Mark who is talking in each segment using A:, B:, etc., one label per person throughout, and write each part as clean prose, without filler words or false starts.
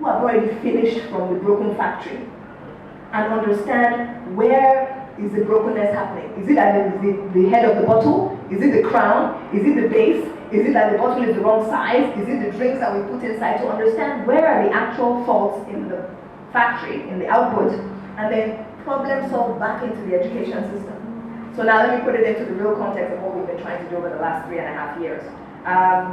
A: who have already finished from the broken factory and understand where is the brokenness happening. Is it at the head of the bottle? Is it the crown? Is it the base? Is it that the bottle is the wrong size? Is it the drinks that we put inside? To understand where are the actual faults in the factory, in the output, and then problem solve back into the education system. So now let me put it into the real context of what we've been trying to do over the last 3.5 years.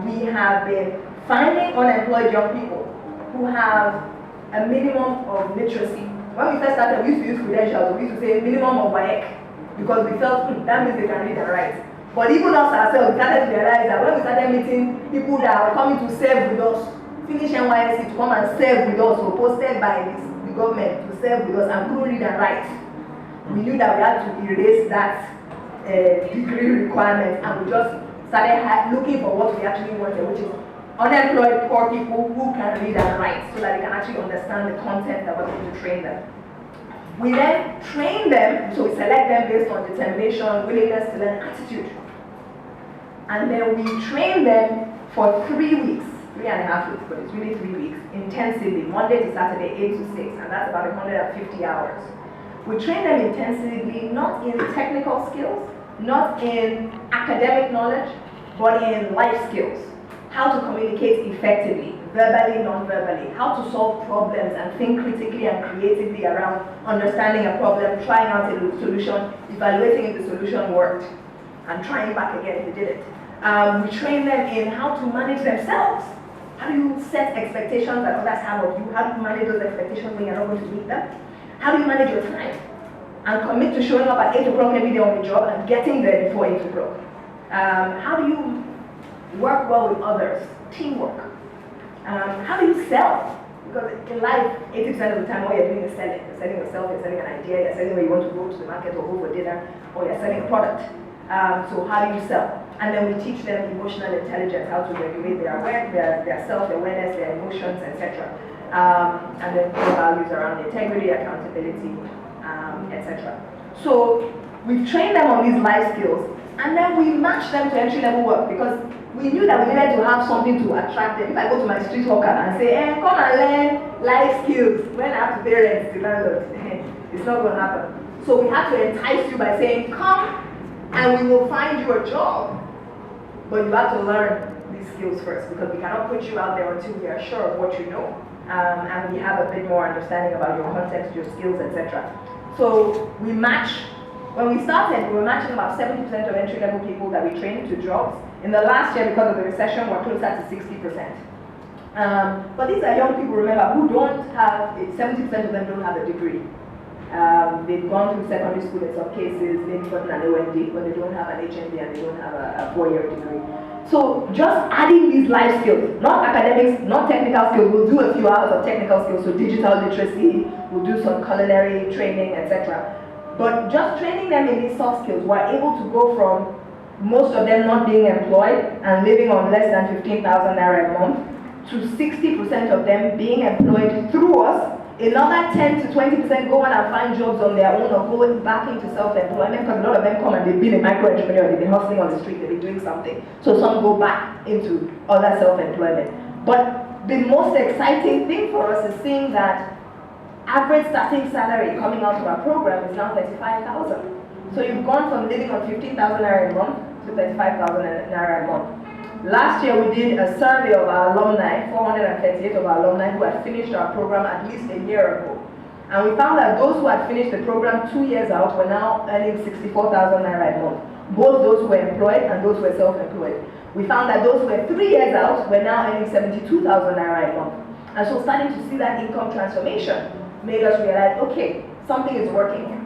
A: We have been finding unemployed young people who have a minimum of literacy. When we first started, we used to use credentials. We used to say minimum of WAEC because we felt that means they can read and write. But even us ourselves, we started to realize that when we started meeting people that are coming to serve with us, finish NYSC to come and serve with us, were posted by the government to serve with us and couldn't read and write, we knew that we had to erase that degree requirement, and we just started looking for what we actually wanted, which is unemployed poor people who can read and write so that they can actually understand the content that we're going to train them. We then train them, so we select them based on determination, willingness to learn, attitude. And then we train them for 3 weeks, 3.5 weeks, but it's really 3 weeks, intensively, Monday to Saturday, 8 to 6, and that's about 150 hours. We train them intensively, not in technical skills, not in academic knowledge, but in life skills. How to communicate effectively, verbally, non-verbally, how to solve problems and think critically and creatively around understanding a problem, trying out a solution, evaluating if the solution worked, and trying back again if it didn't. We train them in how to manage themselves. How do you set expectations that others have of you? How do you manage those expectations when you're not going to meet them? How do you manage your time? And commit to showing up at 8 o'clock every day on the job and getting there before 8 o'clock. How do you work well with others? Teamwork. How do you sell? Because in life, 80% of the time, what you're doing is selling. You're selling yourself, you're selling an idea, you're selling where you want to go to the market or go for dinner, or you're selling a product. So how do you sell? And then we teach them emotional intelligence, how to regulate their self-awareness, their emotions, etc. And then core values around integrity, accountability, etc. So we've trained them on these life skills, and then we match them to entry-level work because we knew that we needed to have something to attract them. If I go to my street hawker and say, come and learn life skills, when I have to pay rent to landlord, it's not going to happen. So we had to entice you by saying, come and we will find you a job, but you have to learn these skills first because we cannot put you out there until we are sure of what you know, and we have a bit more understanding about your context, your skills, etc. So we match. When we started, we were matching about 70% of entry-level people that we trained to jobs. In the last year, because of the recession, we're closer to 60%. But these are young people, remember, who don't have, 70% of them don't have a degree. They've gone through secondary school in some cases, maybe gotten an OND, but they don't have an HND and they don't have a 4-year degree. So just adding these life skills, not academics, not technical skills, we'll do a few hours of technical skills, so digital literacy, we'll do some culinary training, etc. But just training them in these soft skills, we're able to go from most of them not being employed and living on less than 15,000 naira a month to 60% of them being employed through us. Another 10 to 20% go on and find jobs on their own or going back into self-employment because a lot of them come and they've been a micro-entrepreneur, they've been hustling on the street, they've been doing something. So some go back into other self-employment. But the most exciting thing for us is seeing that average starting salary coming out of our program is now 35,000. So you've gone from living on 15,000 naira a month to 35,000 naira a month. Last year we did a survey of our alumni, 438 of our alumni who had finished our program at least a year ago. And we found that those who had finished the program 2 years out were now earning 64,000 naira a month. Both those who were employed and those who were self-employed. We found that those who were 3 years out were now earning 72,000 naira a month. And so starting to see that income transformation made us realize, okay, something is working here.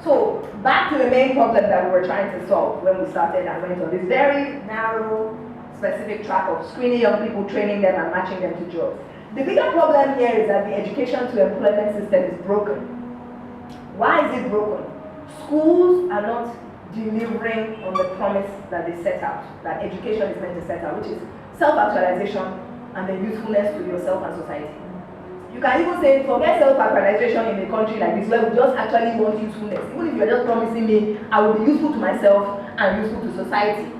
A: So back to the main problem that we were trying to solve when we started and went on this very narrow, specific track of screening young people, training them and matching them to jobs. The bigger problem here is that the education to employment system is broken. Why is it broken? Schools are not delivering on the promise that they set out, that education is meant to set out, which is self-actualization and the usefulness to yourself and society. You can even say, forget self-actualization in a country like this where we just actually want usefulness. Even if you're just promising me, I will be useful to myself and useful to society.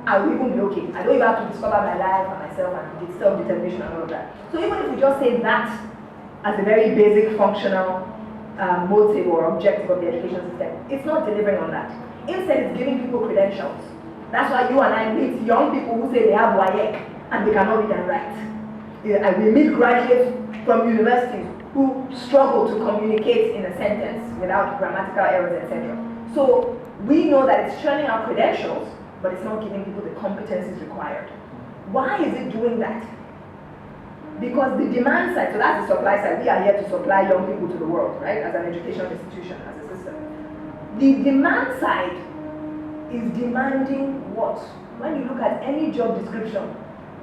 A: I will even be okay. I don't even have to discover my life and myself and self-determination and all of that. So even if we just say that as a very basic functional motive or objective of the education system, it's not delivering on that. Instead, it's giving people credentials. That's why you and I meet young people who say they have WAEC and they cannot read and write. And we meet graduates from universities who struggle to communicate in a sentence without grammatical errors, etc. So we know that it's churning out credentials, but it's not giving people the competencies required. Why is it doing that? Because the demand side, so that's the supply side, we are here to supply young people to the world, right, as an educational institution, as a system. The demand side is demanding what? When you look at any job description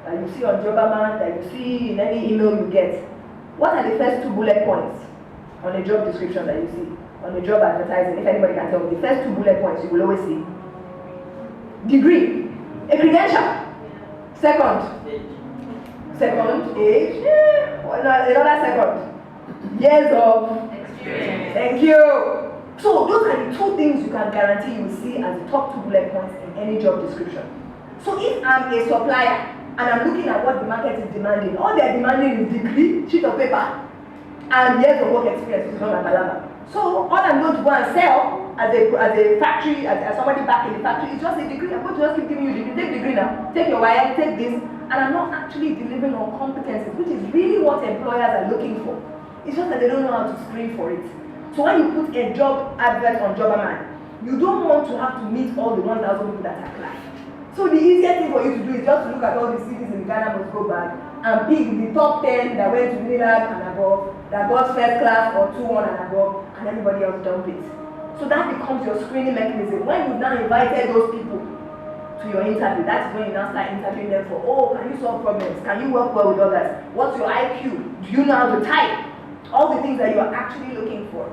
A: that you see on Jobaman, that you see in any email you get, what are the first 2 bullet points on a job description that you see? On the job advertising, if anybody can tell me, the first 2 bullet points you will always see. Degree, a credential. Second, age, another second. Years of experience. Thank you. So those are the 2 things you can guarantee you will see as the top 2 bullet points in any job description. So if I'm a supplier and I'm looking at what the market is demanding, all they're demanding is degree, sheet of paper, and years of work experience, which is not my balaba. So all I'm going to go and sell as a factory, as somebody back in the factory, is just a degree. I'm going to just keep giving you degree. Take degree now, take your wire, take this, and I'm not actually delivering on competencies, which is really what employers are looking for. It's just that they don't know how to screen for it. So when you put a job advert on Jobaman, you don't want to have to meet all the 1,000 people that apply. So the easiest thing for you to do is just to look at all the cities in Ghana must go back and pick the top 10 that went to UNILAG and above, that got first class or 2-1 and above, and everybody else dump it. So that becomes your screening mechanism. When you've now invited those people to your interview, that's when you now start interviewing them for, oh, can you solve problems? Can you work well with others? What's your IQ? Do you know how to type? All the things that you are actually looking for.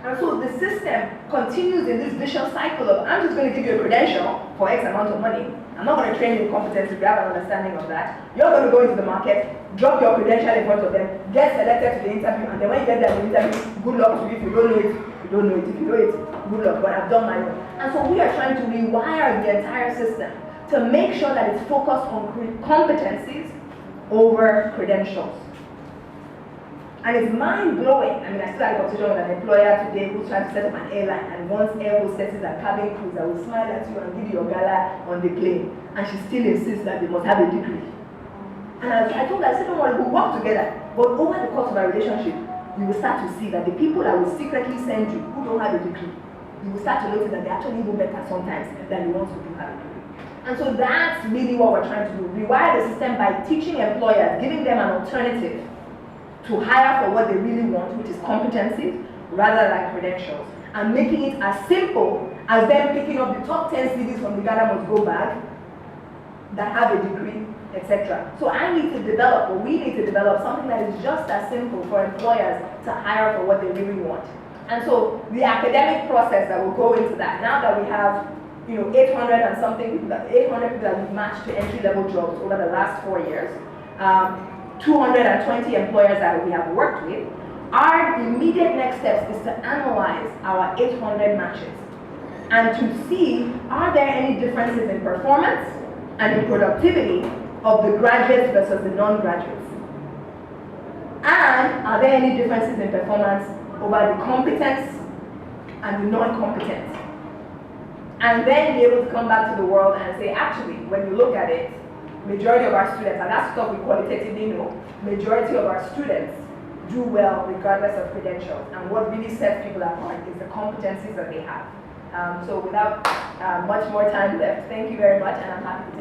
A: And so the system continues in this vicious cycle of, I'm just going to give you a credential for X amount of money. I'm not going to train you in competence if you have an understanding of that. You're going to go into the market, drop your credential in front of them, get selected to the interview, and then when you get there in the interview, good luck to you. If you don't know it, you don't know it. If you know it, good luck, but I've done my own. And so we are trying to rewire the entire system to make sure that it's focused on competencies over credentials. And it's mind-blowing. I mean, I still had a conversation with an employer today who's trying to set up an airline and wants air hostesses and cabin crews that will smile at you and give you your gala on the plane. And she still insists that they must have a degree. And I told her, I said, don't worry, we'll work together. But over the course of our relationship, you will start to see that the people that will secretly send you who don't have a degree, you will start to notice that they're actually even better sometimes than the ones who do have a degree. And so that's really what we're trying to do. Rewire the system by teaching employers, giving them an alternative to hire for what they really want, which is competencies, rather than credentials, and making it as simple as them picking up the top 10 CVs from the Ghana Must Go bag that have a degree, etc. So I need to develop, or we need to develop something that is just as simple for employers to hire for what they really want. And so the academic process that will go into that, now that we have 800 and something people, 800 people that we've matched to entry-level jobs over the last 4 years, 220 employers that we have worked with, our immediate next steps is to analyze our 800 matches and to see, are there any differences in performance and in productivity of the graduates versus the non-graduates? And are there any differences in performance over the competence and the non-competence? And then be able to come back to the world and say, actually, when you look at it, majority of our students, and that's stuff we qualitatively know, majority of our students do well regardless of credentials. And what really sets people apart is the competencies that they have. So without much more time left, thank you very much, and I'm happy to take